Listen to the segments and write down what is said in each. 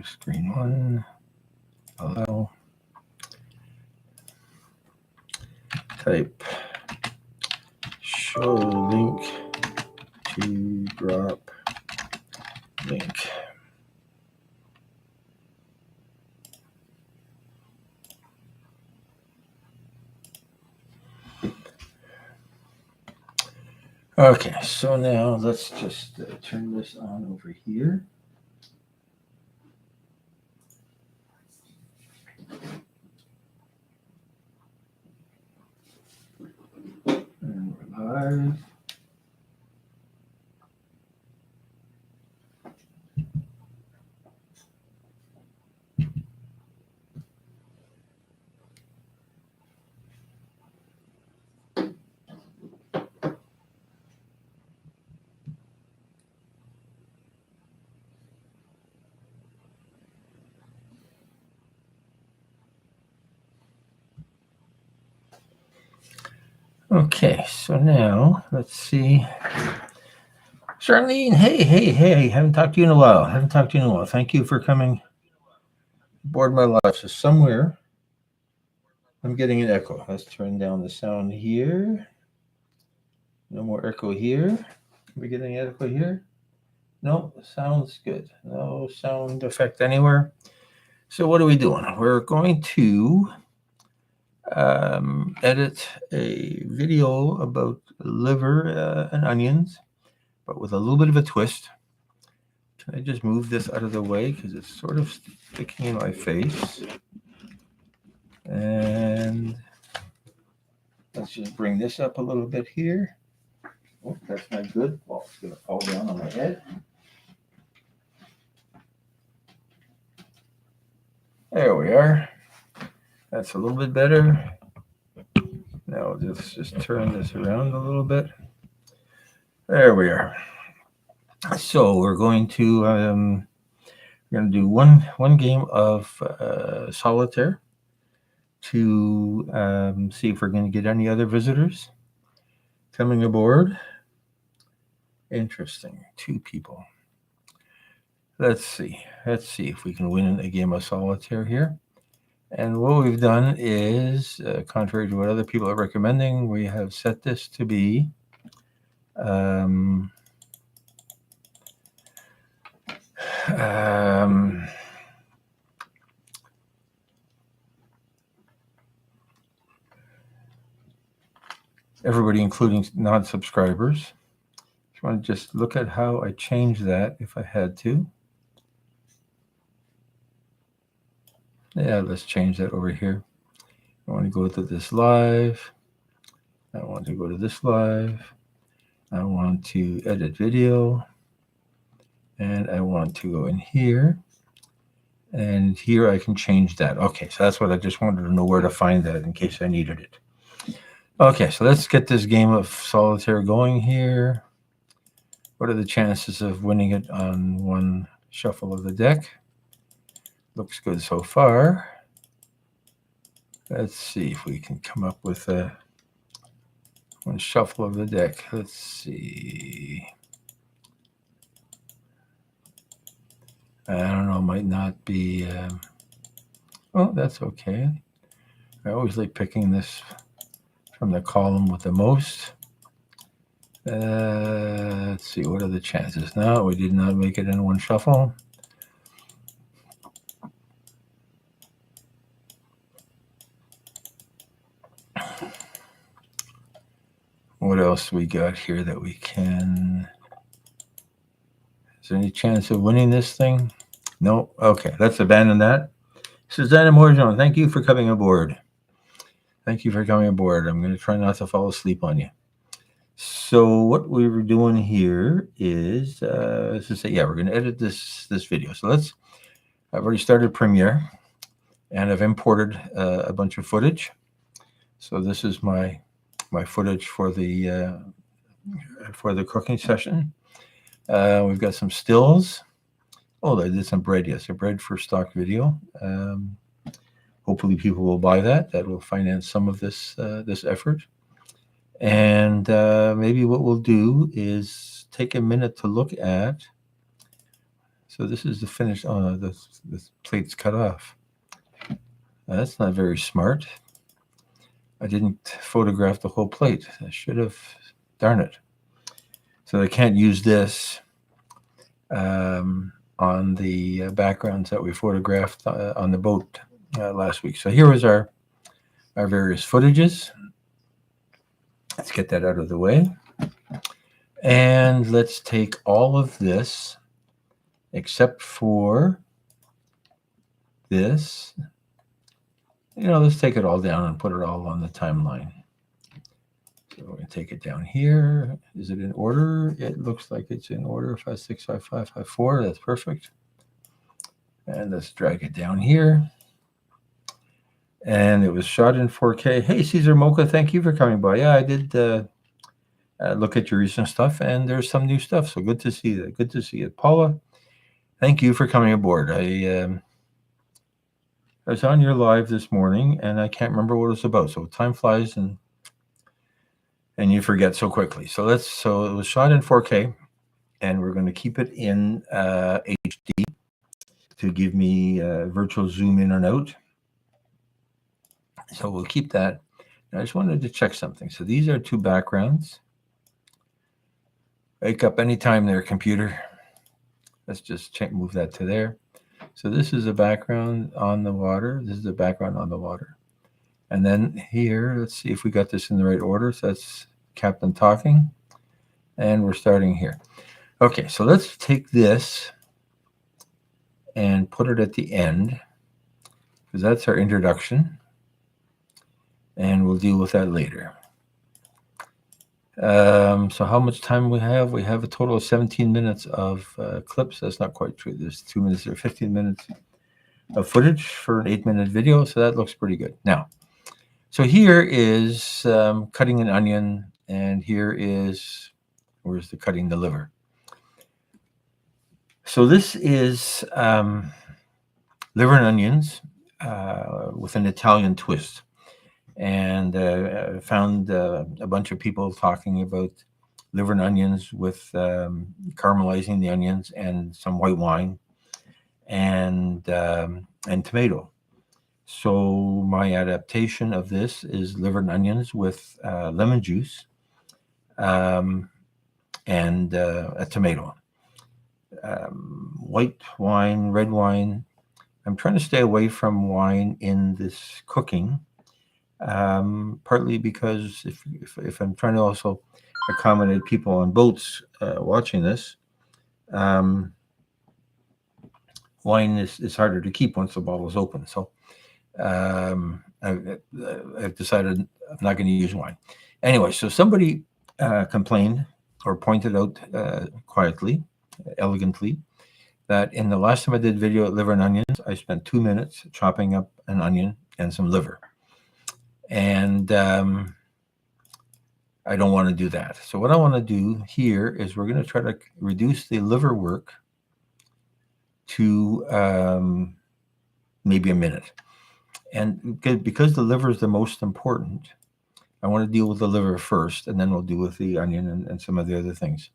screen one. Allow. Type show link to drop link. Okay, so now let's just turn this on over here. And we're live. Okay, so now let's see. Charlene, hey, haven't talked to you in a while. Thank you for coming aboard my live. So somewhere I'm getting an echo. Let's turn down the sound here. No more echo here. Are we getting an echo here? No, sounds good. No sound effect anywhere. So what are we doing? We're going to edit a video about liver and onions, but with a little bit of a twist. Can I just move this out of the way because it's sort of sticking in my face? And let's just bring this up a little bit here. Oh, that's not good. Well, it's going to fall down on my head. There we are. That's a little bit better. Now let's just turn this around a little bit. There we are. So we're going to do one game of solitaire to see if we're going to get any other visitors coming aboard. Interesting, 2 people. Let's see if we can win a game of solitaire here. And what we've done is, contrary to what other people are recommending, we have set this to be everybody, including non-subscribers. I want to just look at how I change that if I had to. Yeah, let's change that over here. I want to go to this live. I want to go to this live. I want to edit video. And I want to go in here. And here I can change that. Okay, so that's what I just wanted to know where to find that in case I needed it. Okay, so let's get this game of solitaire going here. What are the chances of winning it on one shuffle of the deck? Looks good so far. Let's see if we can come up with one shuffle of the deck. Let's see. I don't know, might not be. Well, that's okay. I always like picking this from the column with the most. Let's see, what are the chances? No, we did not make it in one shuffle. What else we got here that we can... Is there any chance of winning this thing? No? Okay, let's abandon that. Susanna Morjon, thank you for coming aboard. I'm going to try not to fall asleep on you. So what we were doing here is, we're going to edit this video. So I've already started Premiere, and I've imported a bunch of footage. So this is my footage for the cooking session. We've got some stills. Oh, I did some bread. Yes, a bread for stock video. Hopefully people will buy that. That will finance some of this effort. And maybe what we'll do is take a minute to look at. So this is the finished. Oh, this plate's cut off. That's not very smart. I didn't photograph the whole plate. I should have. Darn it. So I can't use this on the backgrounds that we photographed on the boat last week. So here was our various footages. Let's get that out of the way. And let's take all of this, except for this. Let's take it all down and put it all on the timeline. So we're going to take it down here. Is it in order? It looks like it's in order. 5, 6, 5, 5, 5, 4. That's perfect. And let's drag it down here. And it was shot in 4K. Hey, Caesar Mocha, thank you for coming by. Yeah, I did look at your recent stuff, and there's some new stuff. So good to see that. Good to see it. Paula, thank you for coming aboard. I was on your live this morning, and I can't remember what it was about. So time flies, and you forget so quickly. So it was shot in 4K, and we're going to keep it in HD to give me virtual zoom in and out. So we'll keep that. I just wanted to check something. So these are two backgrounds. Wake up anytime there, computer. Let's just move that to there. So this is a background on the water. This is a background on the water. And then here, let's see if we got this in the right order. So that's Captain talking. And we're starting here. Okay, so let's take this and put it at the end, because that's our introduction. And we'll deal with that later. So how much time we have? We have a total of 17 minutes of clips. That's not quite true. There's 2 minutes or 15 minutes of footage for an 8-minute video. So that looks pretty good. Now, so here is cutting an onion, and where's the cutting the liver? So this is liver and onions with an Italian twist. And found a bunch of people talking about liver and onions with caramelizing the onions and some white wine and tomato. So my adaptation of this is liver and onions with lemon juice and a tomato. White wine, red wine. I'm trying to stay away from wine in this cooking. Partly because if I'm trying to also accommodate people on boats watching this, wine is harder to keep once the bottle is open. So I've decided I'm not going to use wine. Anyway, so somebody complained or pointed out quietly, elegantly, that in the last time I did video at liver and onions, I spent 2 minutes chopping up an onion and some liver. And I don't want to do that. So what I want to do here is we're going to try to reduce the liver work to maybe a minute. And because the liver is the most important, I want to deal with the liver first, and then we'll deal with the onion and some of the other things.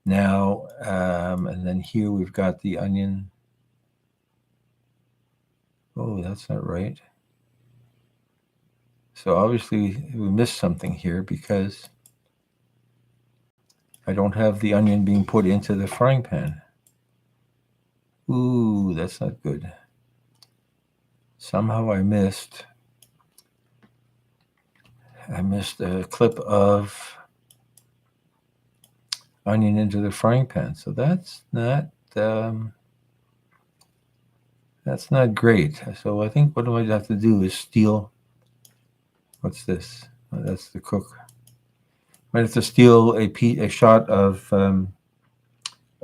Now, and then here we've got the onion. Oh, that's not right. So obviously we missed something here because I don't have the onion being put into the frying pan. Ooh, that's not good. Somehow I missed a clip of onion into the frying pan. So that's not great. So I think what I might have to do is steal. What's this? Oh, that's the cook. Might have to steal a shot of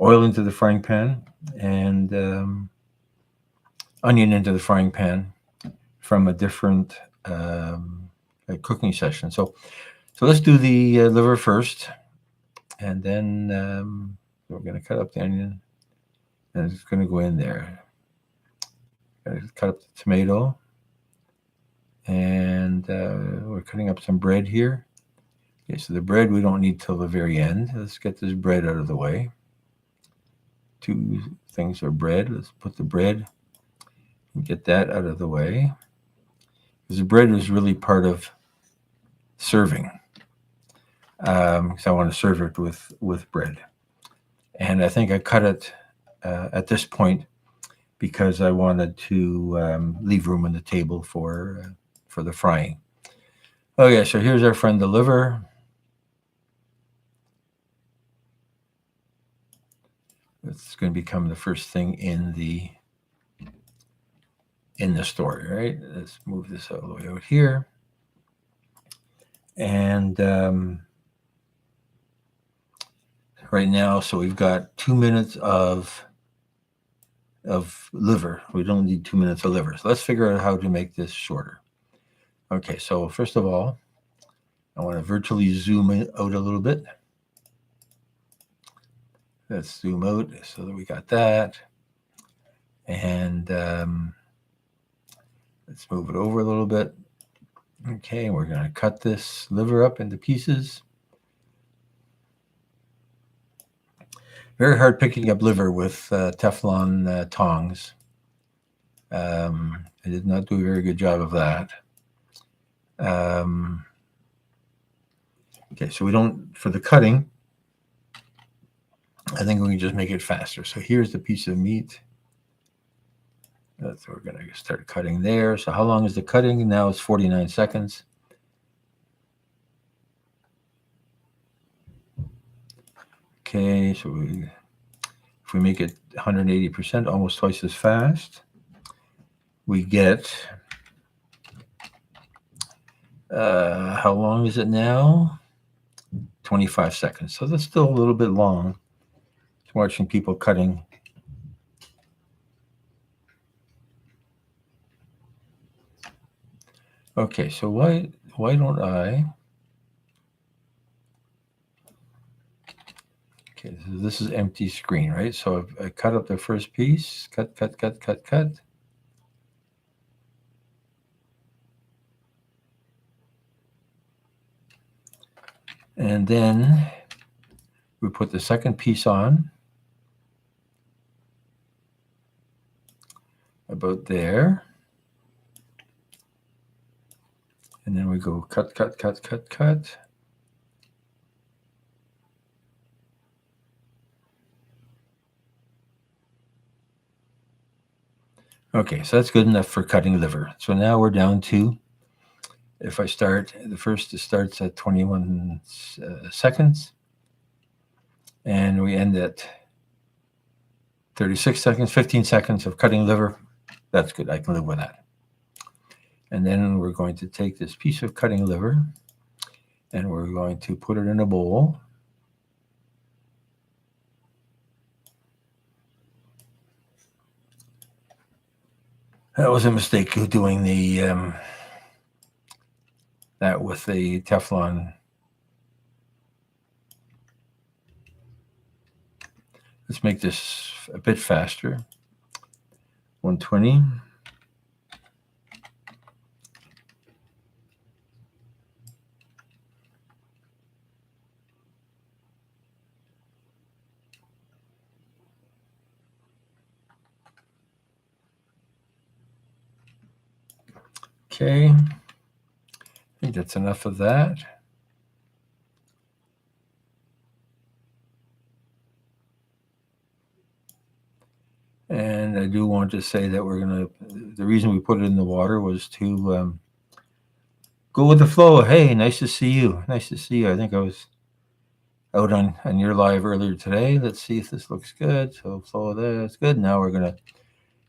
oil into the frying pan and onion into the frying pan from a different cooking session. So let's do the liver first, and then we're going to cut up the onion, and it's going to go in there. Cut up the tomato. And we're cutting up some bread here. Okay, so the bread we don't need till the very end. Let's get this bread out of the way. two things are bread. Let's put the bread and get that out of the way. Because the bread is really part of serving. Because I want to serve it with bread. And I think I cut it at this point because I wanted to leave room on the table for the frying. Okay, so here's our friend the liver. It's going to become the first thing in the story, right? Let's move this all the way out here. And right now, so we've got 2 minutes of liver. We don't need 2 minutes of liver. So let's figure out how to make this shorter. Okay, so first of all, I want to virtually zoom out a little bit. Let's zoom out so that we got that. And let's move it over a little bit. Okay, we're going to cut this liver up into pieces. Very hard picking up liver with Teflon tongs. I did not do a very good job of that. Okay, so we don't, for the cutting, I think we can just make it faster. So here's the piece of meat. We're going to start cutting there. So how long is the cutting? Now it's 49 seconds. Okay, so if we make it 180%, almost twice as fast, we get, how long is it now? 25 seconds. So that's still a little bit long. Watching people cutting. Okay, so why don't I? Okay, so this is empty screen, right? So I cut up the first piece, cut. And then we put the second piece on, about there. And then we go cut. Okay, so that's good enough for cutting liver. So now we're down to, if I start, the first starts at 21 seconds. And we end at 36 seconds, 15 seconds of cutting liver. That's good. I can live with that. And then we're going to take this piece of cutting liver and we're going to put it in a bowl. That was a mistake doing the that with the Teflon. Let's make this a bit faster. 120. Okay, I think that's enough of that. And I do want to say that the reason we put it in the water was to go with the flow. Hey, nice to see you. Nice to see you. I think I was out on your live earlier today. Let's see if this looks good. So flow there, that's good. Now we're going to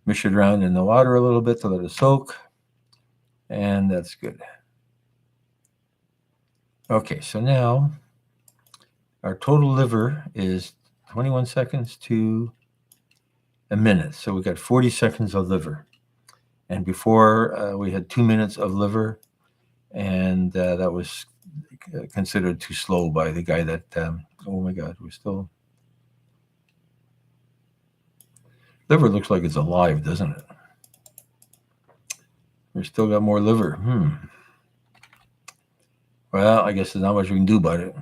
mish it around in the water a little bit to let it soak. And that's good. Okay, so now our total liver is 21 seconds to a minute. So we got 40 seconds of liver. And before we had 2 minutes of liver, and that was considered too slow by the guy that, oh my God, we're still. Liver looks like it's alive, doesn't it? We still got more liver. Well, I guess there's not much we can do about it.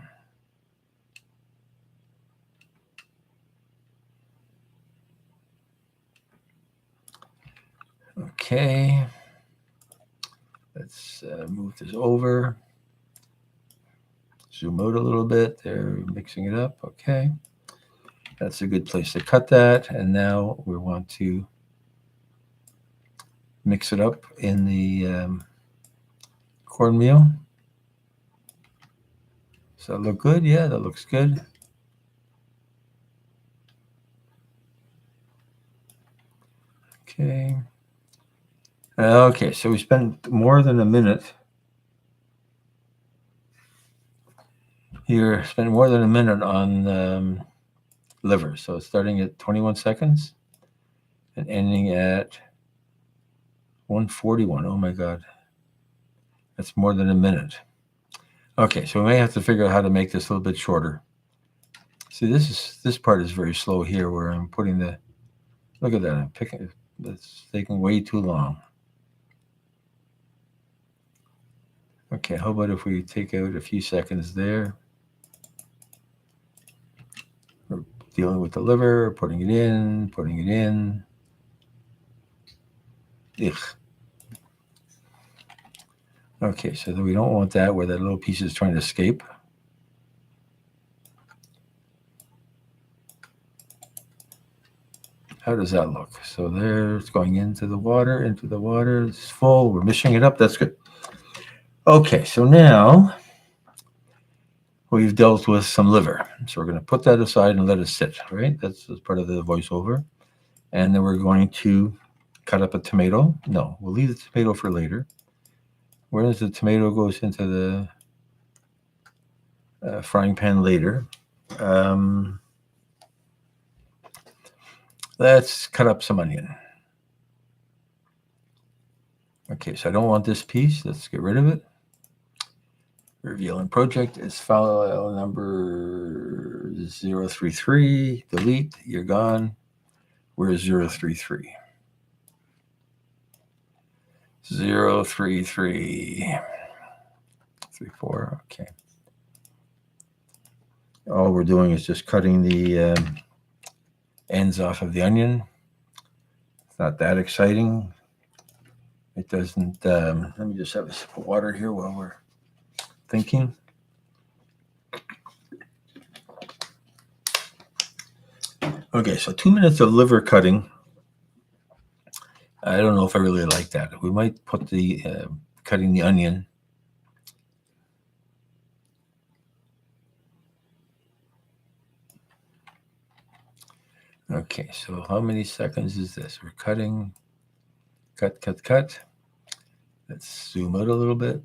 Okay. Let's move this over. Zoom out a little bit. They're mixing it up. Okay. That's a good place to cut that. And now we want to mix it up in the cornmeal. Does that look good? Yeah, that looks good. Okay. Okay, so we spent more than a minute here, spent more than a minute on liver. So it's starting at 21 seconds and ending at 141. Oh my God. That's more than a minute. Okay, so we may have to figure out how to make this a little bit shorter. See, this part is very slow here where I'm putting the, look at that, I'm picking, it's taking way too long. Okay, how about if we take out a few seconds there? We're dealing with the liver, putting it in, putting it in. Ugh. Okay, so we don't want that where that little piece is trying to escape. How does that look? So there, it's going into the water, it's full. We're mixing it up. That's good. Okay, so now we've dealt with some liver. So we're going to put that aside and let it sit, right? That's part of the voiceover. And then we're going to cut up a tomato. No, we'll leave the tomato for later. Whereas the tomato goes into the frying pan later. Let's cut up some onion. Okay, so I don't want this piece. Let's get rid of it. Revealing project is file number 033. Delete. You're gone. Where's 033? 033. 34. Okay. All we're doing is just cutting the ends off of the onion. It's not that exciting. It doesn't. Let me just have a sip of water here while we're thinking. Okay, so 2 minutes of liver cutting. I don't know if I really like that. We might put the cutting the onion. Okay, so how many seconds is this? We're cutting. Cut, cut, cut. Let's zoom out a little bit.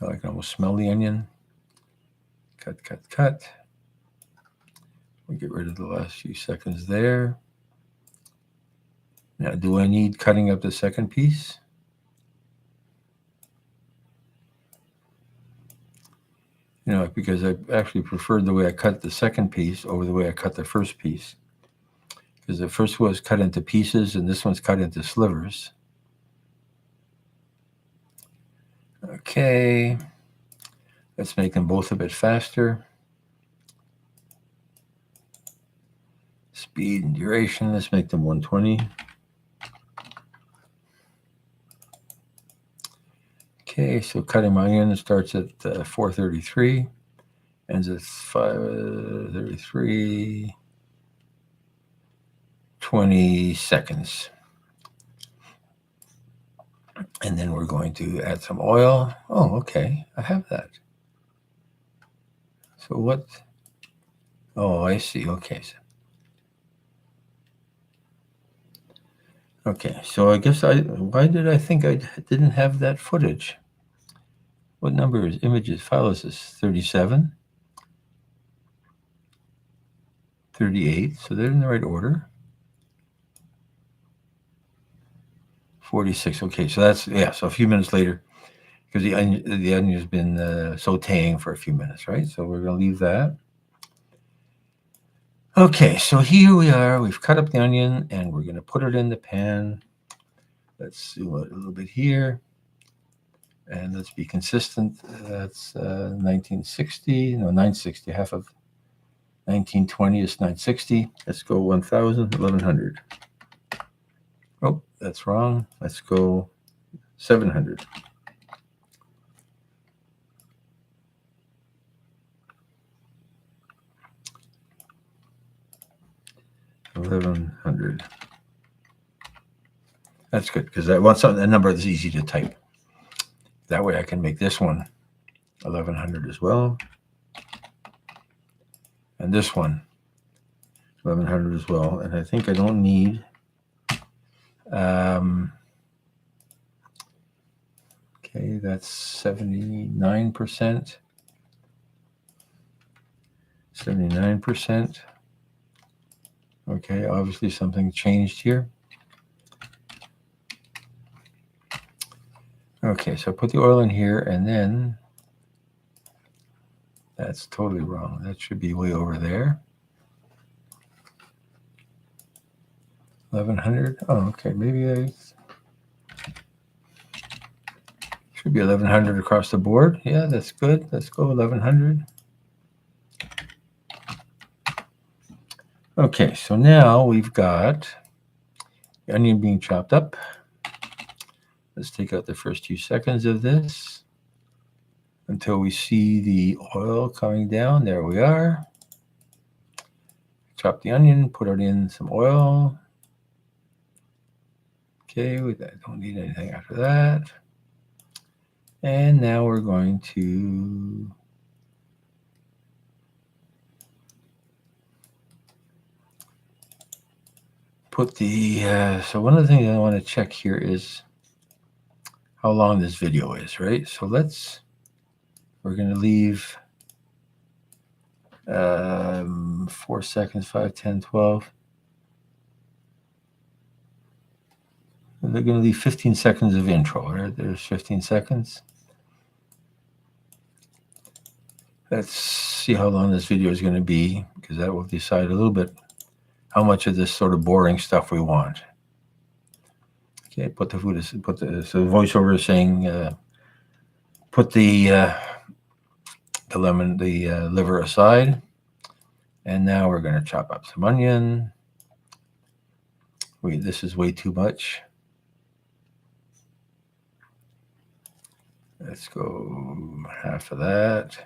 I can almost smell the onion. Cut, cut, cut. We'll get rid of the last few seconds there. Now, do I need cutting up the second piece? You know, because I actually preferred the way I cut the second piece over the way I cut the first piece. Because the first was cut into pieces and this one's cut into slivers. Okay. Let's make them both a bit faster. Speed and duration, let's make them 120. Okay, so cutting my onion starts at 433, ends at 533, 20 seconds. And then we're going to add some oil. Oh, okay, I have that. So what? Oh, I see. Okay. Okay, so I guess why did I think I didn't have that footage? What number is images? File is this? 37? 38, so they're in the right order. 46, okay, so that's, yeah, so a few minutes later, because the onion has been sauteing for a few minutes, right? So we're going to leave that. Okay, so here we are. We've cut up the onion, and we're going to put it in the pan. Let's do a little bit here. And let's be consistent. That's 1960, no, 960, half of 1920 is 960. Let's go 1000, 1100. Oh, that's wrong. Let's go 700. 1100. That's good because I want something, a number that's easy to type. That way I can make this one 1100 as well. And this one 1100 as well. And I think I don't need okay, that's 79%. 79%. Okay, obviously something changed here. Okay, so I put the oil in here, and then that's totally wrong. That should be way over there. 1100. Oh, okay, maybe I should be 1100 across the board. Yeah, that's good. Let's go 1100. Okay, so now we've got the onion being chopped up. Let's take out the first 2 seconds of this until we see the oil coming down. There we are. Chop the onion, put it in some oil. Okay, we don't need anything after that. And now we're going to put the, so one of the things I want to check here is how long this video is, right? So we're going to leave 4 seconds, 5, 10, 12. They're going to leave 15 seconds of intro, right? There's 15 seconds. Let's see how long this video is going to be, because that will decide a little bit how much of this sort of boring stuff we want. Okay, so the voiceover is saying, put the liver aside, and now we're going to chop up some onion. Wait, this is way too much. Let's go half of that.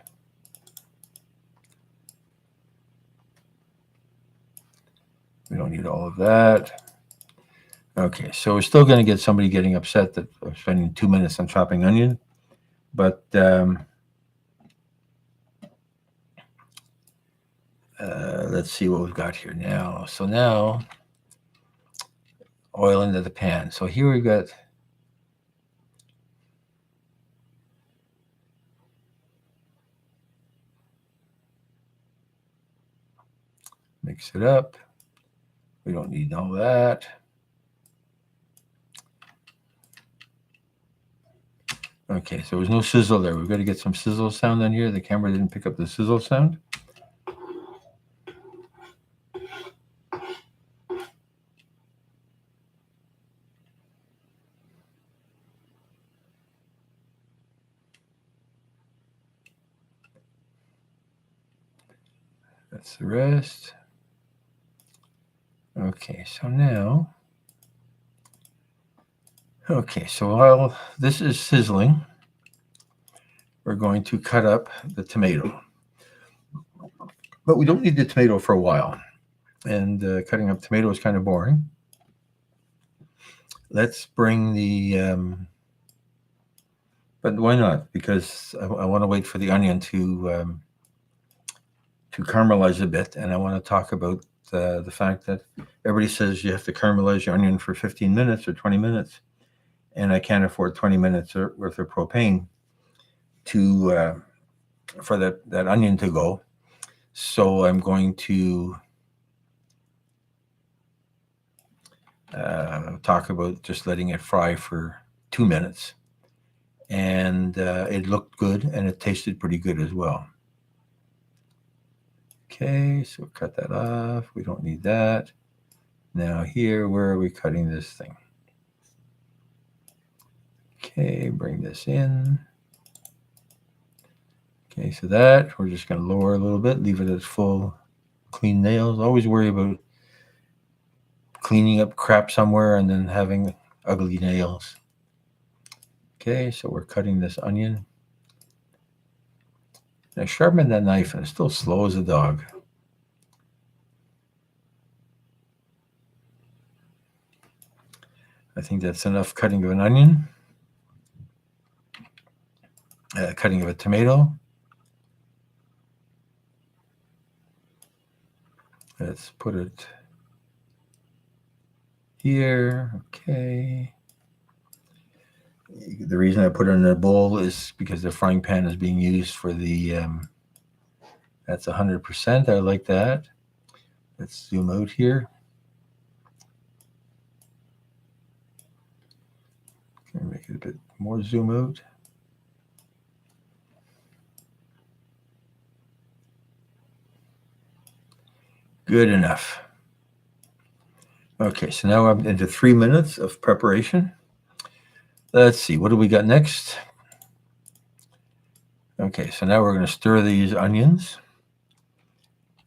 We don't need all of that. Okay, so we're still going to get somebody getting upset that I'm spending 2 minutes on chopping onion, but let's see what we've got here now. So now, oil into the pan. So here we've got mix it up. We don't need all that. Okay, so there's no sizzle there. We've got to get some sizzle sound on here. The camera didn't pick up the sizzle sound. That's the rest. Okay, so now, okay, so while this is sizzling, we're going to cut up the tomato. But we don't need the tomato for a while. And cutting up tomato is kind of boring. Let's bring the, but why not? Because I want to wait for the onion to caramelize a bit. And I want to talk about the fact that everybody says you have to caramelize your onion for 15 minutes or 20 minutes. And I can't afford 20 minutes worth of propane for that onion to go. So I'm going to talk about just letting it fry for 2 minutes. And it looked good, and it tasted pretty good as well. Okay, so cut that off. We don't need that. Now here, where are we cutting this thing? Okay, bring this in. Okay, so that, we're just going to lower a little bit, leave it at full clean nails. Always worry about cleaning up crap somewhere and then having ugly nails. Okay, so we're cutting this onion. I sharpened that knife and it's still slow as a dog. I think that's enough cutting of an onion. Cutting of a tomato. Let's put it here. Okay. The reason I put it in a bowl is because the frying pan is being used for the, that's 100%. I like that. Let's zoom out here. Can make it a bit more zoom out. Good enough. Okay, so now I'm into 3 minutes of preparation. Let's see, what do we got next? Okay, so now we're going to stir these onions.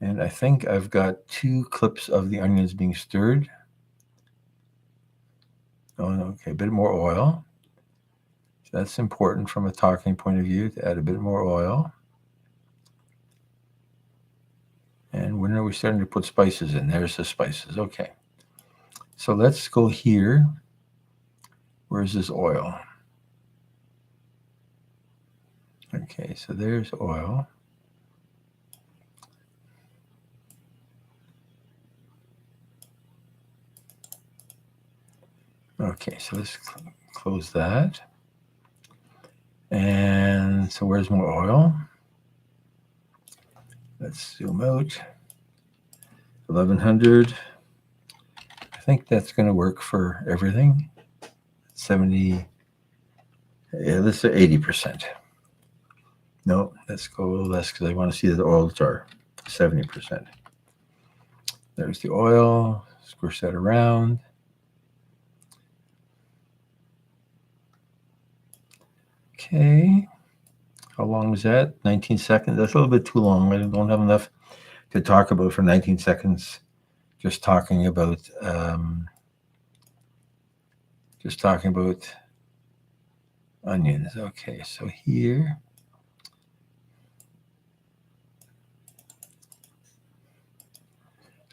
And I think I've got 2 clips of the onions being stirred. Oh, okay, a bit more oil. So that's important from a talking point of view, to add a bit more oil. And when are we starting to put spices in? There's the spices. Okay. So let's go here. Where's this oil? Okay, so there's oil. Okay, so let's close that. And so where's more oil? Let's zoom out. 1100. I think that's going to work for everything. 70. Yeah, let's say 80%. No, let's go a little less because I want to see that the oils are 70%. There's the oil. Squish that around. Okay. How long was that? 19 seconds. That's a little bit too long. I don't have enough to talk about for 19 seconds. Just talking about onions. Okay, so here.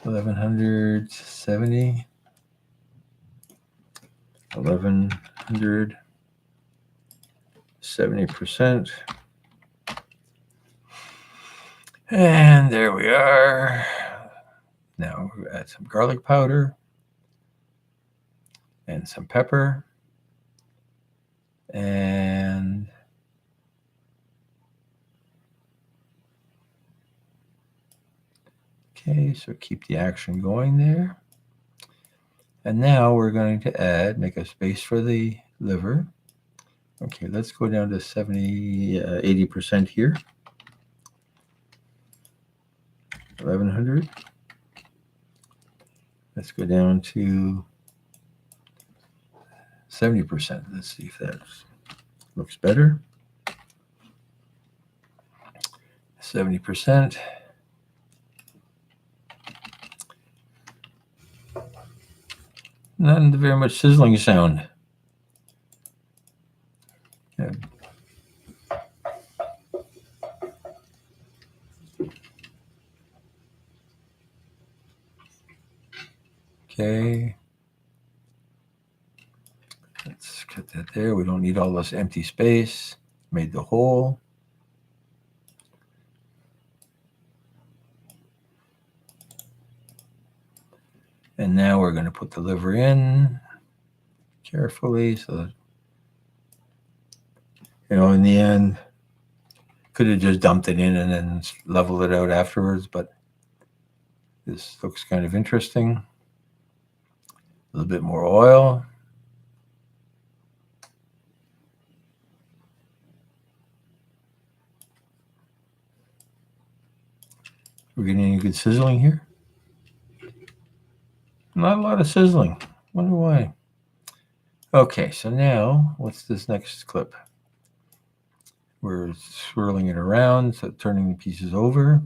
$1,170. 1,100. 70%. And there we are. Now we'll add some garlic powder and some pepper. And okay, so keep the action going there. And now we're going to make a space for the liver. Okay, let's go down to 80% here. 1,100. Let's go down to 70%. Let's see if that looks better. 70%. Not very much sizzling sound. Yeah. Okay. Let's cut that there. We don't need all this empty space. Made the hole. And now we're going to put the liver in carefully so that, in the end, could have just dumped it in and then leveled it out afterwards, but this looks kind of interesting. A little bit more oil. We're getting any good sizzling here? Not a lot of sizzling. Wonder why. Okay, so now what's this next clip? We're swirling it around, so turning the pieces over.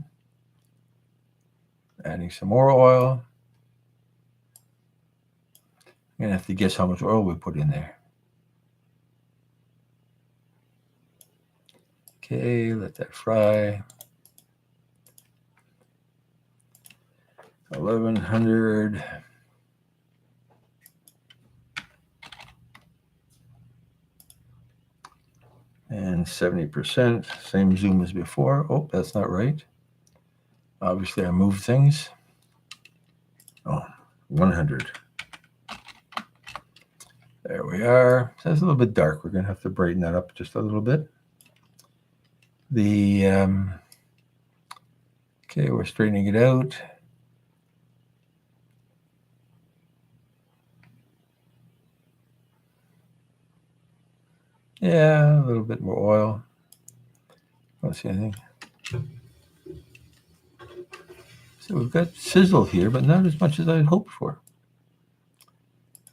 Adding some more oil. I'm going to have to guess how much oil we put in there. Okay, let that fry. 1100. And 70%, same zoom as before. Oh, that's not right. Obviously, I moved things. Oh, 100. There we are. That's a little bit dark. We're going to have to brighten that up just a little bit. Okay, we're straightening it out. Yeah, a little bit more oil. Don't see anything. So we've got sizzle here, but not as much as I'd hoped for.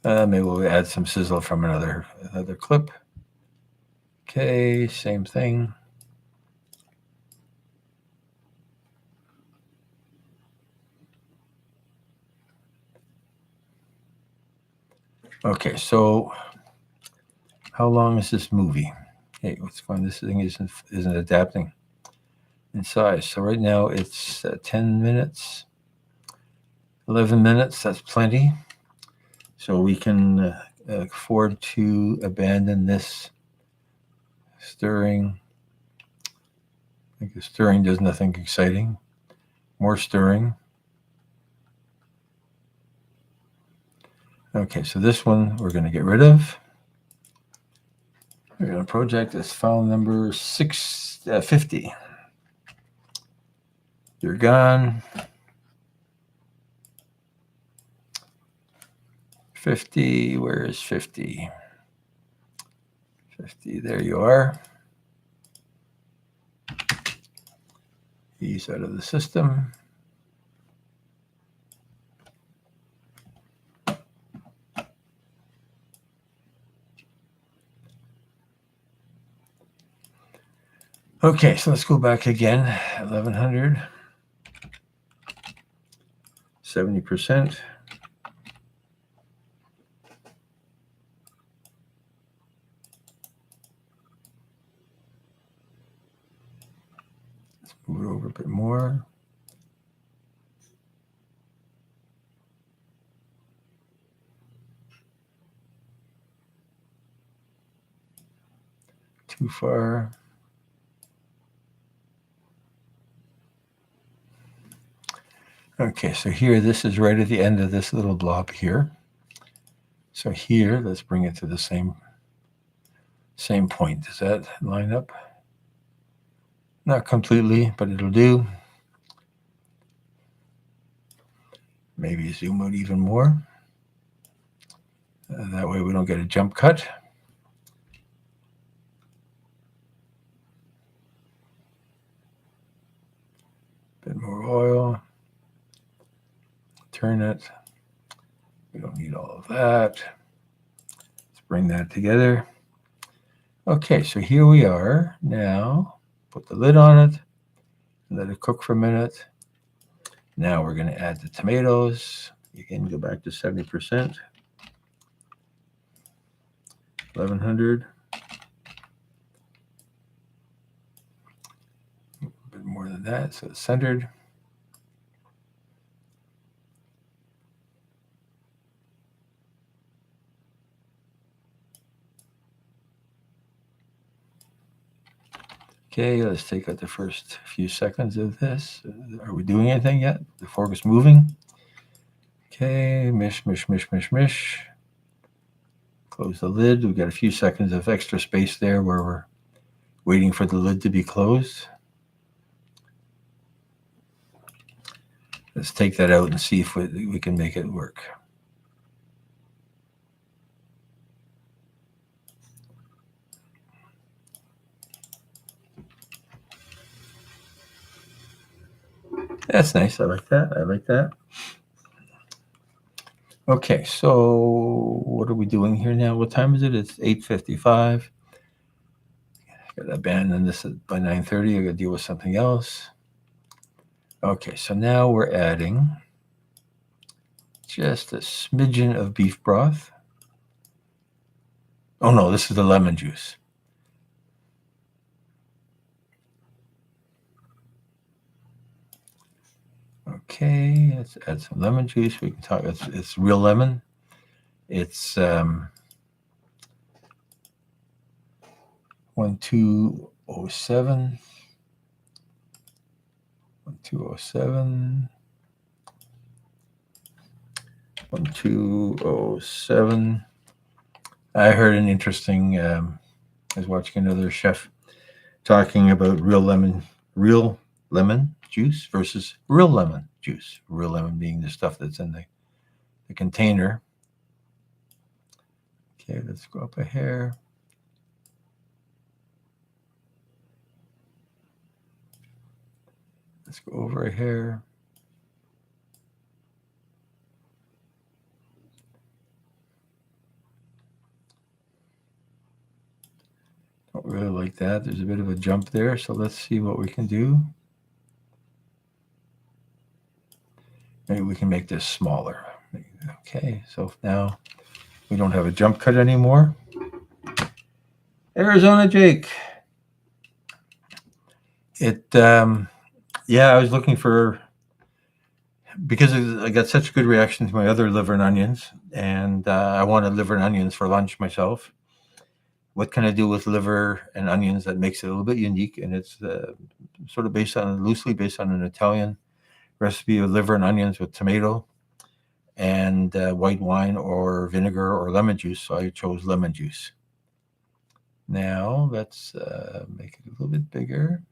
Maybe we'll add some sizzle from another clip. Okay, same thing. Okay, so how long is this movie? Hey, what's going? This thing isn't adapting in size. So right now it's 10 minutes, 11 minutes. That's plenty. So we can afford to abandon this stirring. I think the stirring does nothing exciting. More stirring. Okay, so this one we're going to get rid of. We're going to project this file number 650. You're gone. 50, where is 50? 50, there you are. He's out of the system. Okay, so let's go back again. 1100. 70%. Let's move it over a bit more. Too far. Okay, so here, this is right at the end of this little blob here. So here, let's bring it to the same point. Does that line up? Not completely, but it'll do. Maybe zoom out even more. That way we don't get a jump cut. Bit more oil. Turn it. We don't need all of that. Let's bring that together. Okay, so here we are. Now, put the lid on it. Let it cook for a minute. Now we're going to add the tomatoes. Again, go back to 70%. 1100. A bit more than that, so it's centered. Okay, let's take out the first few seconds of this. Are we doing anything yet? The fork is moving. Okay, mish. Close the lid. We've got a few seconds of extra space there where we're waiting for the lid to be closed. Let's take that out and see if we can make it work. That's nice. I like that. Okay, so what are we doing here now? What time is it? It's 8:55. Got to abandon this by 9:30. I got to deal with something else. Okay, so now we're adding just a smidgen of beef broth. Oh no, this is the lemon juice. Okay, let's add some lemon juice. We can talk. It's real lemon. It's 1207. 1207. 1207. I heard an interesting. I was watching another chef talking about real lemon juice versus real lemon juice. Real lemon being the stuff that's in the container. Okay, let's go up a hair. Let's go over a hair. Don't really like that. There's a bit of a jump there, so let's see what we can do. Maybe we can make this smaller. Okay, so now we don't have a jump cut anymore. Arizona Jake. Yeah, I was looking for, because I got such good reaction to my other liver and onions, and I wanted liver and onions for lunch myself. What can I do with liver and onions that makes it a little bit unique? And it's sort of loosely based on an Italian recipe of liver and onions with tomato and white wine or vinegar or lemon juice. So I chose lemon juice. Now let's make it a little bit bigger.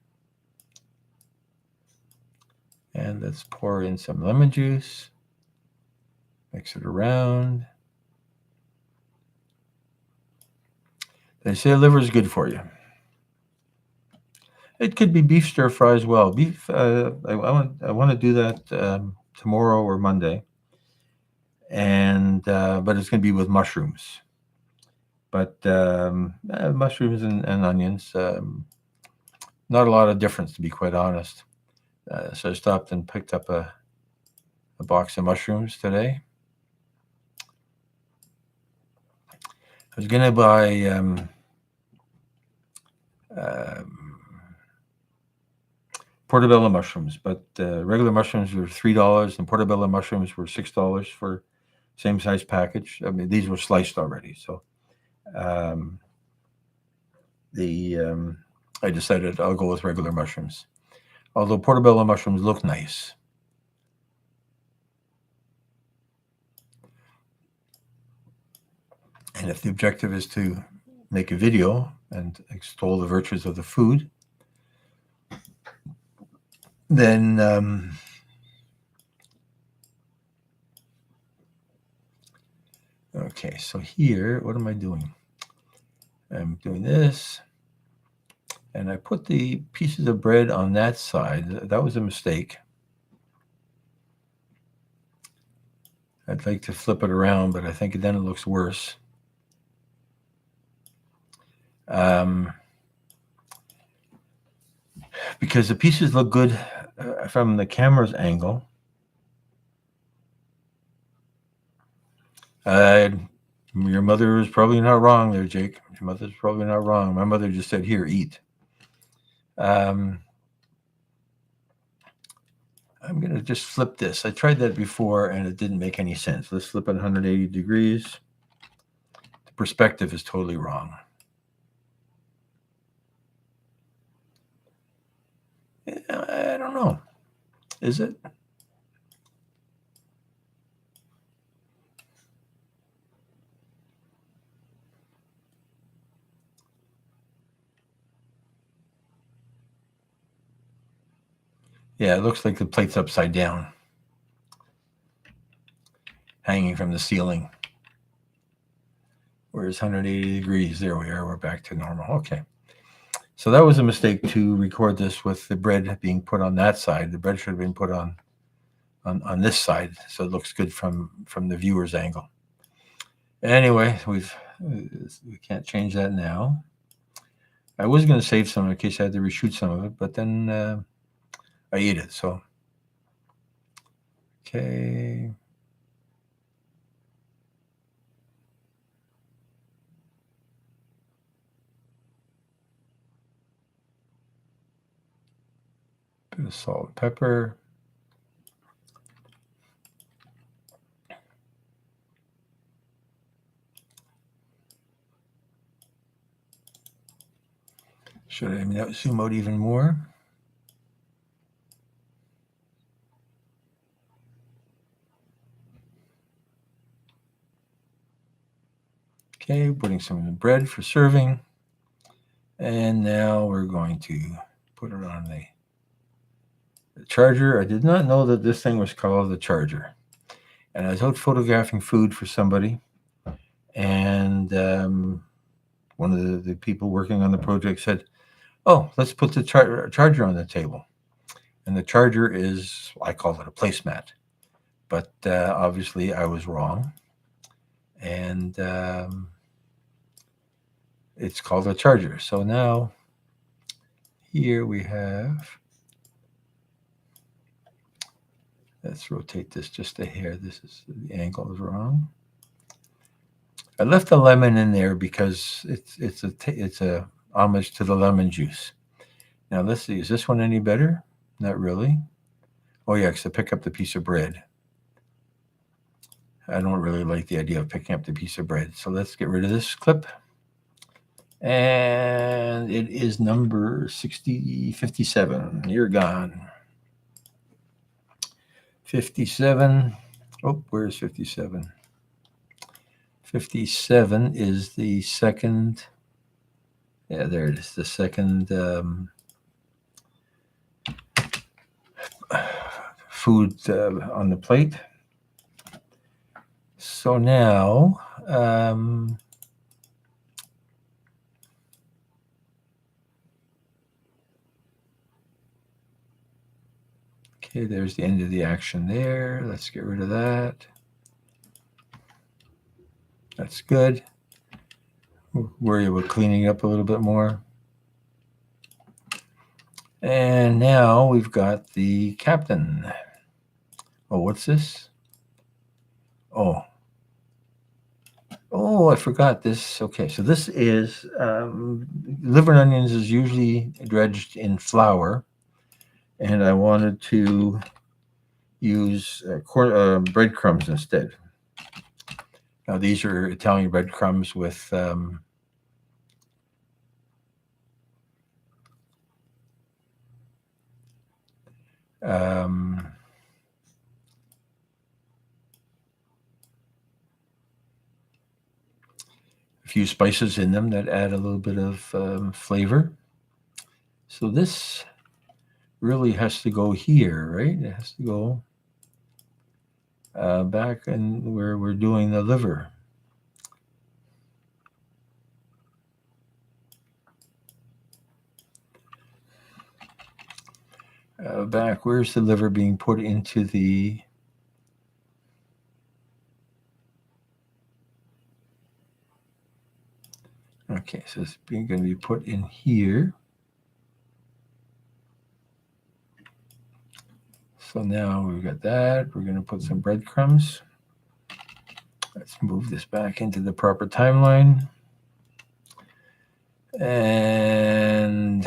And let's pour in some lemon juice. Mix it around. They say liver is good for you. It could be beef stir fry as well. Beef. I want to do that tomorrow or Monday, and but it's going to be with mushrooms. But mushrooms and onions, not a lot of difference, to be quite honest. So I stopped and picked up a box of mushrooms today. I was going to buy portobello mushrooms, but regular mushrooms were $3 and portobello mushrooms were $6 for same size package. I mean, these were sliced already, so I decided I'll go with regular mushrooms. Although portobello mushrooms look nice. And if the objective is to make a video and extol the virtues of the food, then okay, so here, what am I doing? I'm doing this, and I put the pieces of bread on that side. That was a mistake. I'd like to flip it around, but I think then it looks worse. Because the pieces look good from the camera's angle. Your mother is probably not wrong there, Jake. Your mother's probably not wrong. My mother just said, "Here, eat." I'm going to just flip this. I tried that before, and it didn't make any sense. Let's flip it 180 degrees. The perspective is totally wrong. I don't know. Is it? Yeah, it looks like the plate's upside down, hanging from the ceiling. Where's 180 degrees? There we are. We're back to normal. Okay. So that was a mistake to record this with the bread being put on that side. The bread should have been put on this side, so it looks good from the viewer's angle. Anyway, we can't change that now. I was going to save some in case I had to reshoot some of it, but then I ate it. So Okay. Bit of salt and pepper. Should I zoom out even more? Okay, putting some bread for serving. And now we're going to put it on the charger. I did not know that this thing was called the charger. And I was out photographing food for somebody. And one of the people working on the project said, "Oh, let's put the charger on the table." And the charger is, I call it a placemat. But obviously I was wrong. And it's called a charger. So now here we have, let's rotate this just a hair. This is, the angle is wrong. I left the lemon in there because it's a homage to the lemon juice. Now let's see, is this one any better? Not really. Oh yeah, because I pick up the piece of bread. I don't really like the idea of picking up the piece of bread. So let's get rid of this clip. And it is number 57. You're gone. 57. Oh, where's 57? 57 is the second. Yeah, there it is. The second food on the plate. So now, okay, there's the end of the action there. Let's get rid of that. That's good. We'll worry about cleaning up a little bit more. And now we've got the captain. Oh, what's this? Oh, I forgot this. Okay, so this is liver and onions is usually dredged in flour, and I wanted to use breadcrumbs instead. Now these are Italian breadcrumbs with a few spices in them that add a little bit of flavor. So this really has to go here, right? It has to go back and where we're doing the liver. Back, where's the liver being put into the... Okay, so it's going to be put in here. So now we've got that. We're going to put some breadcrumbs. Let's move this back into the proper timeline. And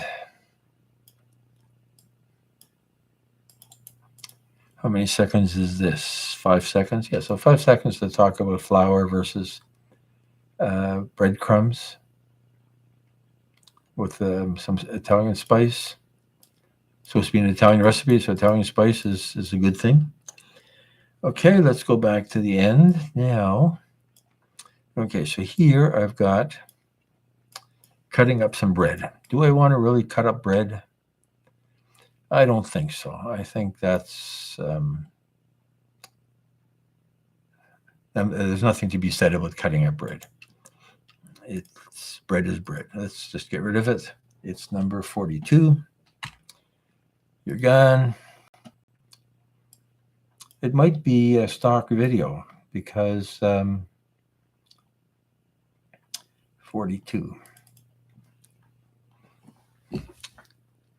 how many seconds is this? 5 seconds? Yeah, so 5 seconds to talk about flour versus breadcrumbs with some Italian spice. Supposed to be an Italian recipe, so Italian spice is a good thing. Okay, let's go back to the end now. Okay, so here I've got cutting up some bread. Do I want to really cut up bread? I don't think so. I think that's... there's nothing to be said about cutting up bread. Bread is bread. Let's just get rid of it. It's number 42. You're gone. It might be a stock video because 42.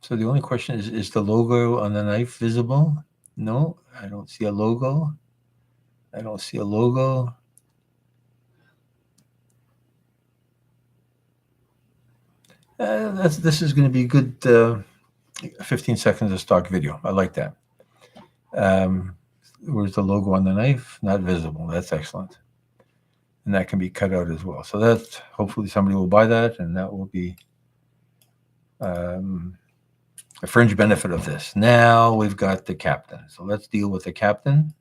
So the only question is the logo on the knife visible? No, I don't see a logo. I don't see a logo. This is going to be good. 15 seconds of stock video. I like that. Um, where's the logo on the knife? Not visible. That's excellent. And that can be cut out as well. So that's hopefully somebody will buy that, and that will be um, a fringe benefit of this. Now we've got the captain. So let's deal with the captain.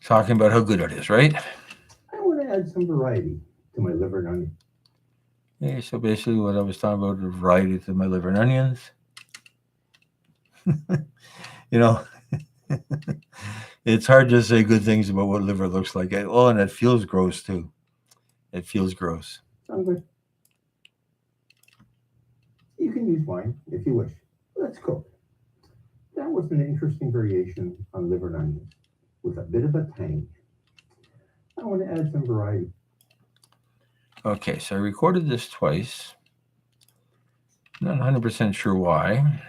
Talking about how good it is, right? I want to add some variety to my liver and onion. Okay, so basically what I was talking about, the variety to my liver and onions. You know, it's hard to say good things about what liver looks like. Oh, and it feels gross too. It feels gross. Sound good? You can use wine if you wish. Let's cook. That was an interesting variation on liver and onions with a bit of a tang. I want to add some variety. Okay, so I recorded this twice. Not 100% sure why.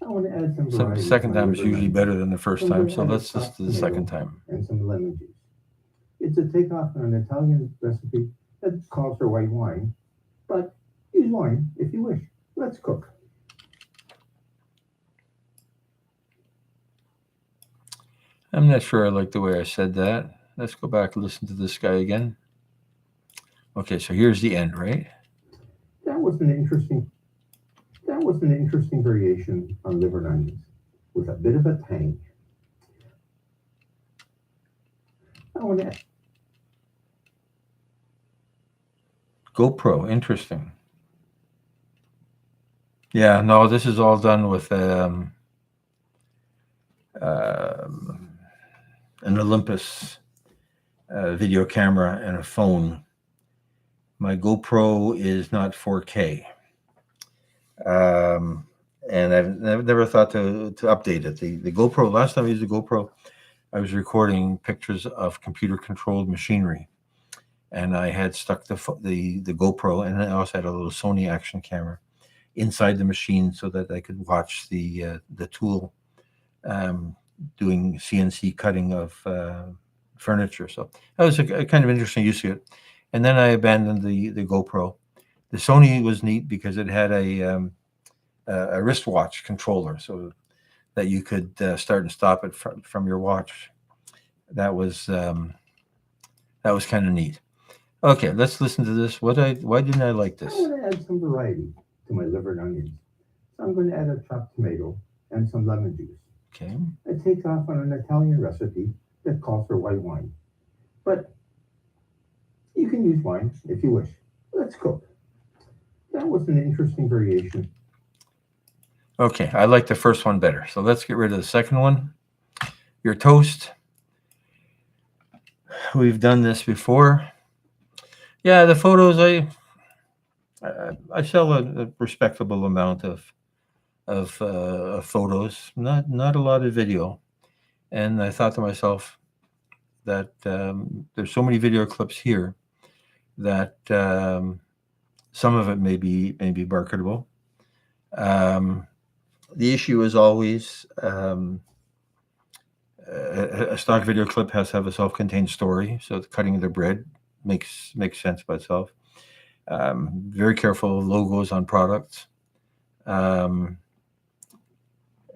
I want to add some So the variety to second my time is liver and usually onions. better than the first So I'm time. going to So add a let's just chopped do the tomato second time. and some lemon juice. It's a takeoff on an Italian recipe that calls for white wine, but use wine if you wish. Let's cook. I'm not sure I like the way I said that. Let's go back and listen to this guy again. Okay, so here's the end, right? That was an interesting that was an interesting variation on liver and onions with a bit of a tang. I want to GoPro, interesting. Yeah, no, this is all done with um, an Olympus video camera and a phone. My GoPro is not 4K. Um, and I've never thought to update it. The GoPro, last time I used the GoPro, I was recording pictures of computer controlled machinery. And I had stuck the GoPro, and I also had a little Sony action camera inside the machine so that I could watch the tool um, doing CNC cutting of furniture. So that was a kind of interesting use of it. And then I abandoned the GoPro. The Sony was neat because it had a wristwatch controller, so that you could start and stop it from your watch. That was um, that was kind of neat. Okay, let's listen to this. Why didn't I like I this? want to add some variety to my liver and onions. So I'm going to add a chopped tomato and some lemon juice. Okay. I take off on an Italian recipe that calls for white wine, but you can use wine if you wish. Let's cook. That was an interesting variation. Okay, I like the first one better. So let's get rid of the second one. Your toast. We've done this before. Yeah, the photos. I sell a respectable amount of photos. Not a lot of video. And I thought to myself that there's so many video clips here that some of it may be marketable. Um, the issue is always a stock video clip has to have a self-contained story, so the cutting of the bread makes sense by itself. Very careful of logos on products, um,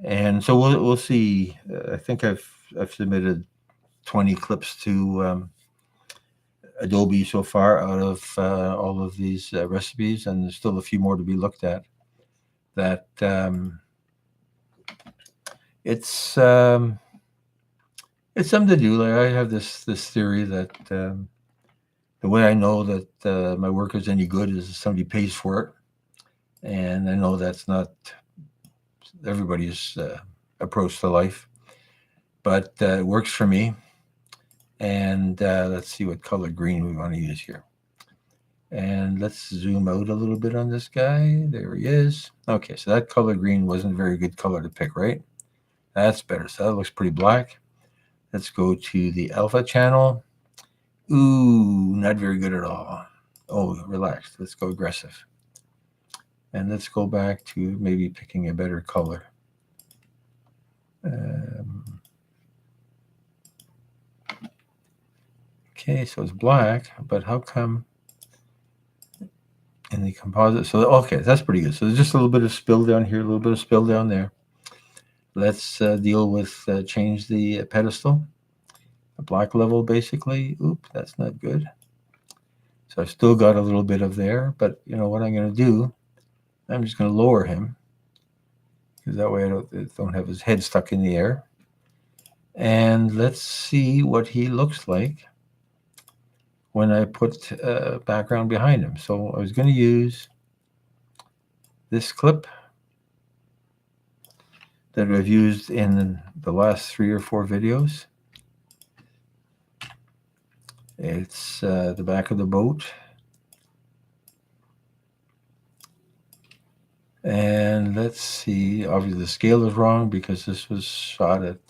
and so we'll see. I think I've submitted 20 clips to Adobe so far out of all of these recipes, and there's still a few more to be looked at. That it's um, it's something to do. Like I have this theory that the way I know that my work is any good is if somebody pays for it, and I know that's not everybody's approach to life, but it works for me. And let's see what color green we want to use here. And let's zoom out a little bit on this guy. There he is. Okay, so that color green wasn't a very good color to pick, right? That's better. So that looks pretty black. Let's go to the alpha channel. Ooh, not very good at all. Oh, relax. Let's go aggressive. And let's go back to maybe picking a better color. Okay, so it's black, but how come in the composite? So, okay, that's pretty good. So there's just a little bit of spill down here, a little bit of spill down there. Let's deal with change the pedestal, the black level basically. Oop, that's not good. So I've still got a little bit of there, but you know what I'm going to do? I'm just going to lower him because that way I don't have his head stuck in the air. And let's see what he looks like when I put background behind him. So I was going to use this clip that I've used in the last 3 or 4 videos. It's the back of the boat. And let's see, obviously the scale is wrong because this was shot at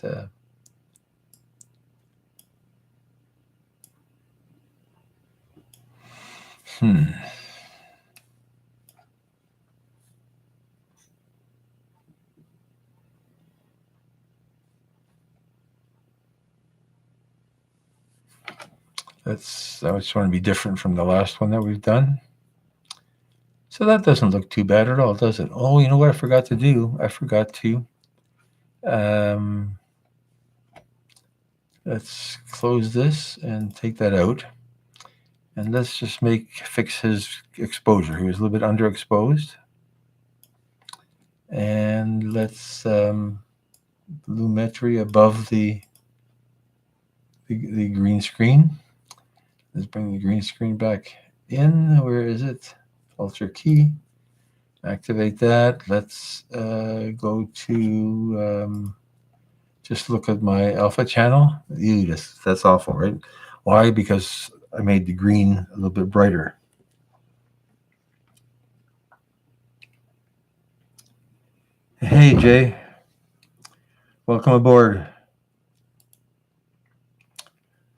I just want to be different from the last one that we've done. So that doesn't look too bad at all, does it? Oh, you know what I forgot to do? I forgot to let's close this and take that out. And let's just fix his exposure. He was a little bit underexposed. And let's lumetri above the green screen. Let's bring the green screen back in. Where is it? Ultra key. Activate that. Let's go to just look at my alpha channel. Ew, that's awful, right? Why? Because I made the green a little bit brighter. Hey, Jay. Welcome aboard.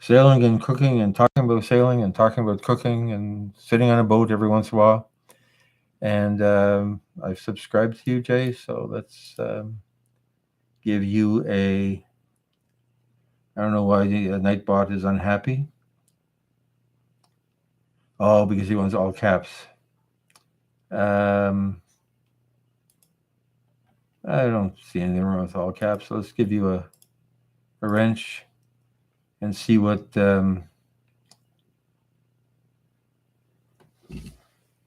Sailing and cooking and talking about sailing and talking about cooking and sitting on a boat every once in a while. And I've subscribed to you, Jay, so let's give you I don't know why the Nightbot is unhappy. Oh, because he wants all caps. I don't see anything wrong with all caps. So let's give you a wrench and see what I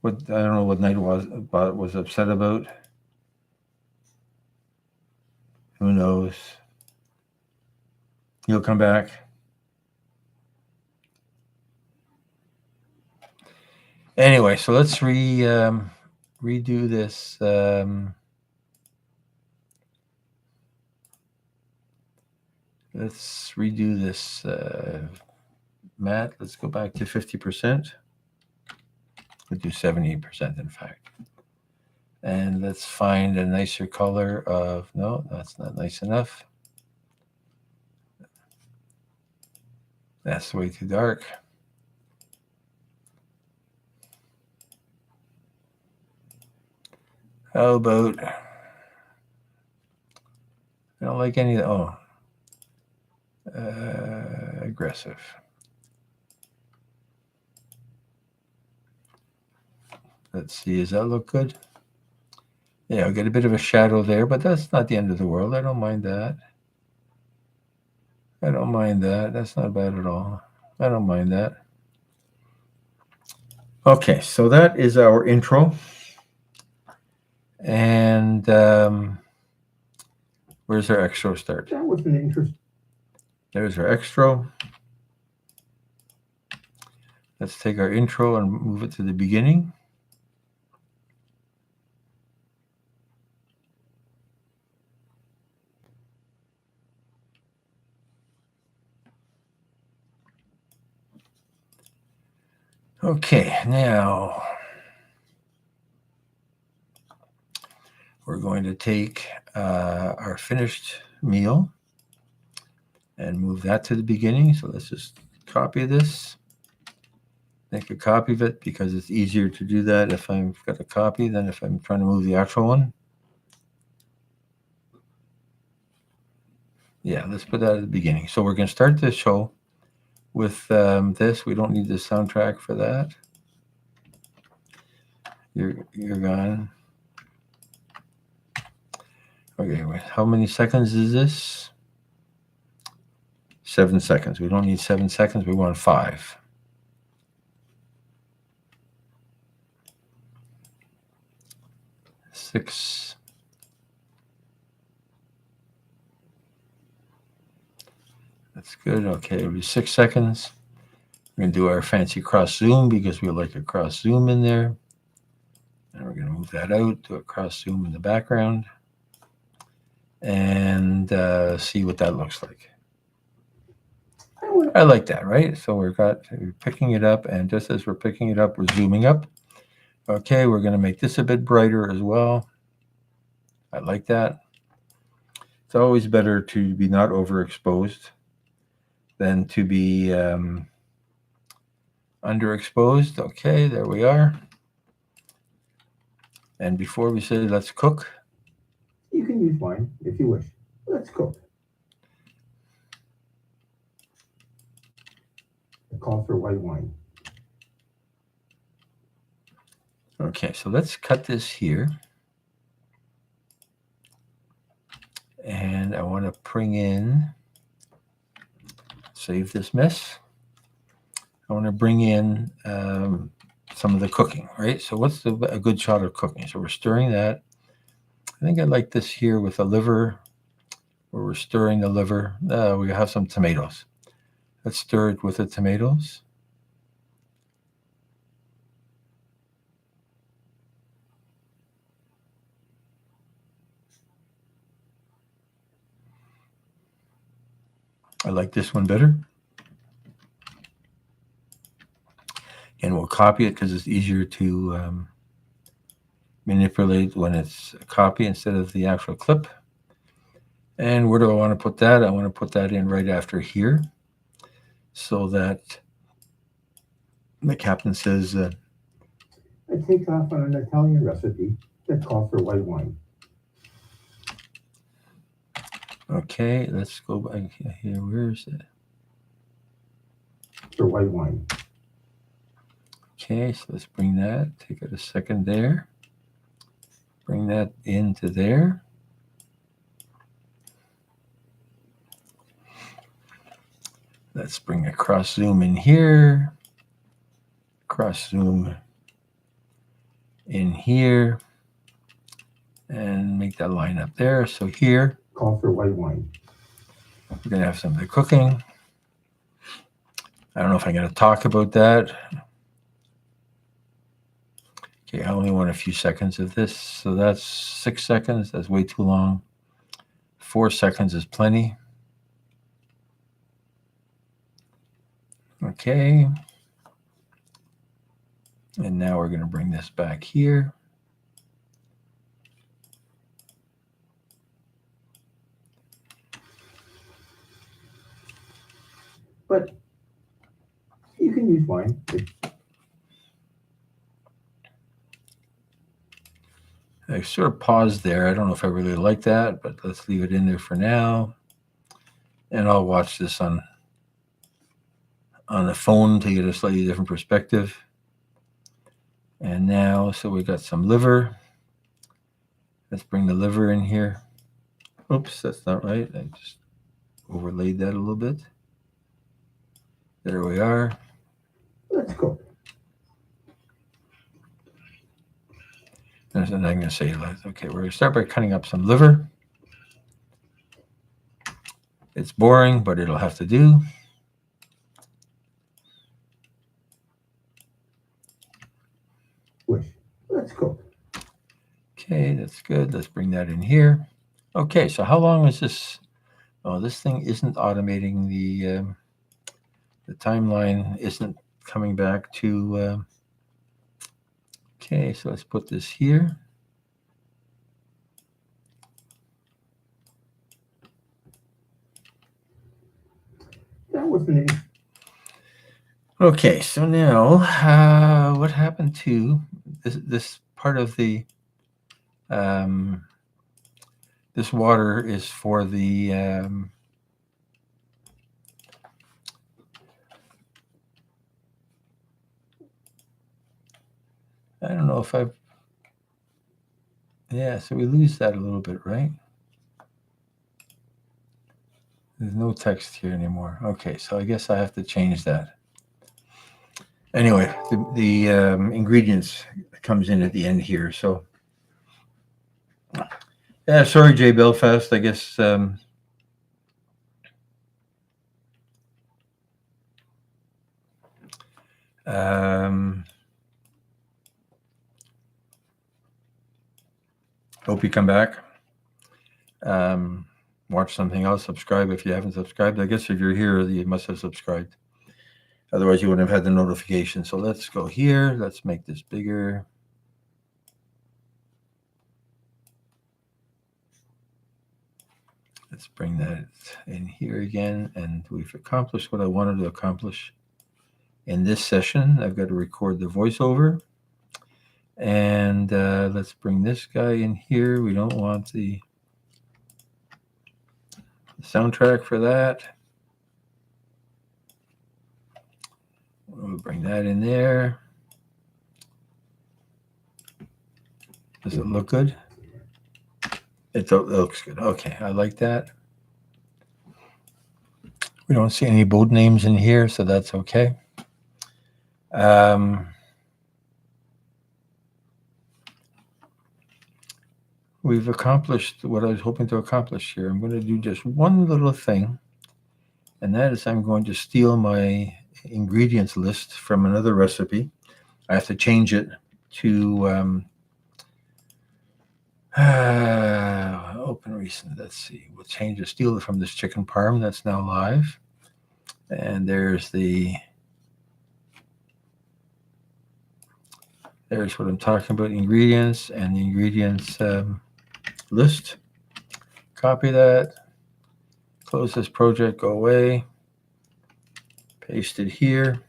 don't know what Nightbot was upset about. Who knows? He'll come back. Anyway, so let's redo this. Let's redo this matte. Let's go back to 50%. We'll do 70%, in fact. And let's find a nicer color of, no, that's not nice enough. That's way too dark. How about, I don't like any, aggressive. Let's see, does that look good? Yeah, I'll get a bit of a shadow there, but that's not the end of the world. I don't mind that. I don't mind that. That's not bad at all. I don't mind that. Okay, so that is our intro. And where's our extra start? That was an interesting. There's our extra. Let's take our intro and move it to the beginning. Okay, now we're going to take our finished meal and move that to the beginning. So let's just copy this make a copy of it because it's easier to do that if I've got a copy than if I'm trying to move the actual one. Yeah, let's put that at the beginning. So we're going to start this show with this. We don't need the soundtrack for that. You're gone. Okay, how many seconds is this? 7 seconds. We don't need 7 seconds. We want 5. Six. That's good. Okay, it'll be 6 seconds. We're going to do our fancy cross zoom because we like a cross zoom in there. And we're going to move that out, do a cross zoom in the background, and see what that looks like. I like that, right? So we're picking it up, and just as we're picking it up, we're zooming up. Okay, we're going to make this a bit brighter as well. I like that. It's always better to be not overexposed than to be underexposed. Okay, there we are. And before we say let's cook, you can use wine if you wish. Let's cook. It calls for white wine. Okay, so let's cut this here. And I want to bring in, save this mess. I want to bring in some of the cooking, right? So what's a good shot of cooking? So we're stirring that. I think I like this here with the liver, where we're stirring the liver. We have some tomatoes. Let's stir it with the tomatoes. I like this one better. And we'll copy it because it's easier to manipulate when it's a copy instead of the actual clip. And where do I want to put that? I want to put that in right after here so that the captain says, It takes off on an Italian recipe that calls for white wine. okay, let's go back here. Where is it? For white wine. Okay, so let's bring that. Take it a second there. Bring that into there. Let's bring a cross zoom in here. Cross zoom in here. And make that line up there. So here, call for white wine. We're going to have some of the cooking. I don't know if I'm going to talk about that. Okay, I only want a few seconds of this. So that's 6 seconds. That's way too long. 4 seconds is plenty. Okay. And now we're going to bring this back here. But you can use wine. I sort of paused there. I don't know if I really like that, but let's leave it in there for now. And I'll watch this on the phone to get a slightly different perspective. And now, so we got some liver. Let's bring the liver in here. Oops, that's not right. I just overlaid that a little bit. There we are. Let's cook. And I'm going to say, okay, we're going to start by cutting up some liver. It's boring, but it'll have to do. Let's cook. Okay, that's good. Let's bring that in here. Okay, so how long is this? Oh, this thing isn't automating the timeline isn't coming back to. Okay, so let's put this here. That wasn't it. Okay, so now what happened to this part of the this water is for the I don't know if I've so we lose that a little bit, right? There's no text here anymore. Okay, so I guess I have to change that. Anyway, the ingredients comes in at the end here. So yeah, sorry, Jay Belfast. I guess hope you come back. Watch something else. Subscribe if you haven't subscribed. I guess if you're here, you must have subscribed. Otherwise, you wouldn't have had the notification. So let's go here. Let's make this bigger. Let's bring that in here again. And we've accomplished what I wanted to accomplish in this session. I've got to record the voiceover. And let's bring this guy in here. We don't want the soundtrack for that. We'll bring that in there. Does it look good? It looks good. Okay, I like that. We don't see any boat names in here, so that's okay. We've accomplished what I was hoping to accomplish here. I'm going to do just one little thing, and that is I'm going to steal my ingredients list from another recipe. I have to change it to open recent. Let's see. We'll steal it from this chicken parm that's now live. And there's what I'm talking about, ingredients and the ingredients list. Copy that. Close this project, go away. Paste it here.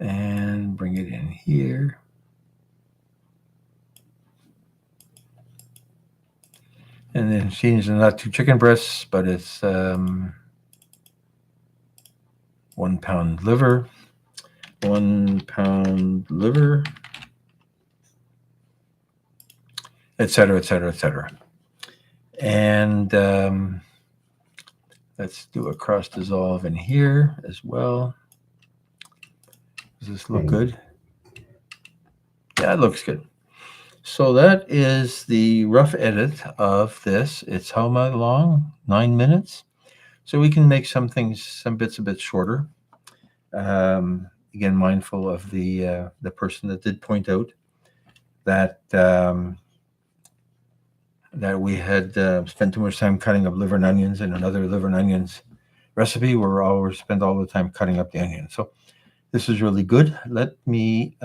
And bring it in here. And then change the not 2 chicken breasts, but it's 1 pound liver. 1 pound liver, etc., etc., etc. And let's do a cross dissolve in here as well. Does this look good? Yeah, it looks good. So that is the rough edit of this. It's how long? 9 minutes. So we can make some bits a bit shorter. Again, mindful of the person that did point out that that we had spent too much time cutting up liver and onions in another liver and onions recipe where we spend all the time cutting up the onions. So this is really good. Let me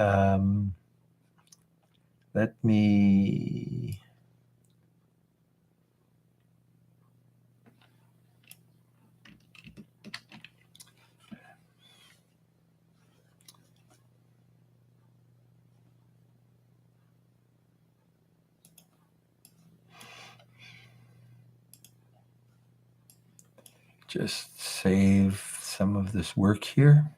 just save some of this work here.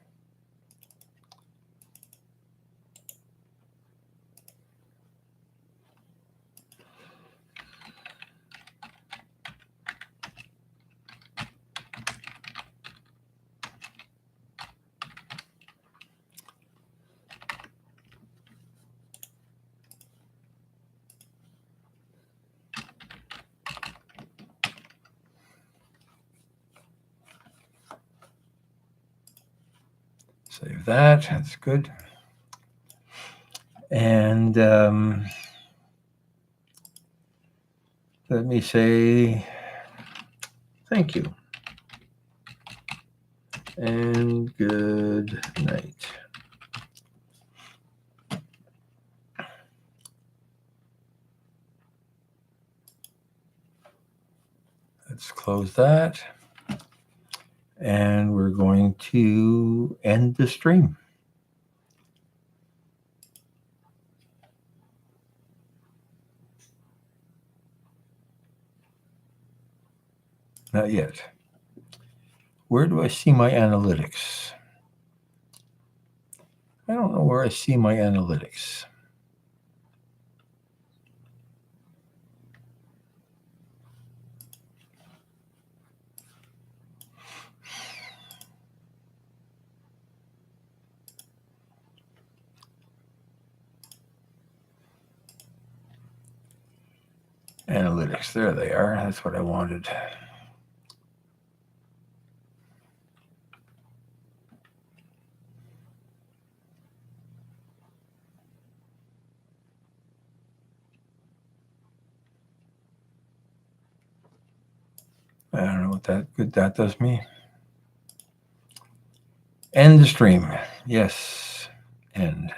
Save that. That's good. And let me say thank you and good night. Let's close that. And we're going to end the stream. Not yet. Where do I see my analytics? I don't know where I see my analytics. Analytics, there they are. That's what I wanted. I don't know what that does me. End the stream. Yes, end.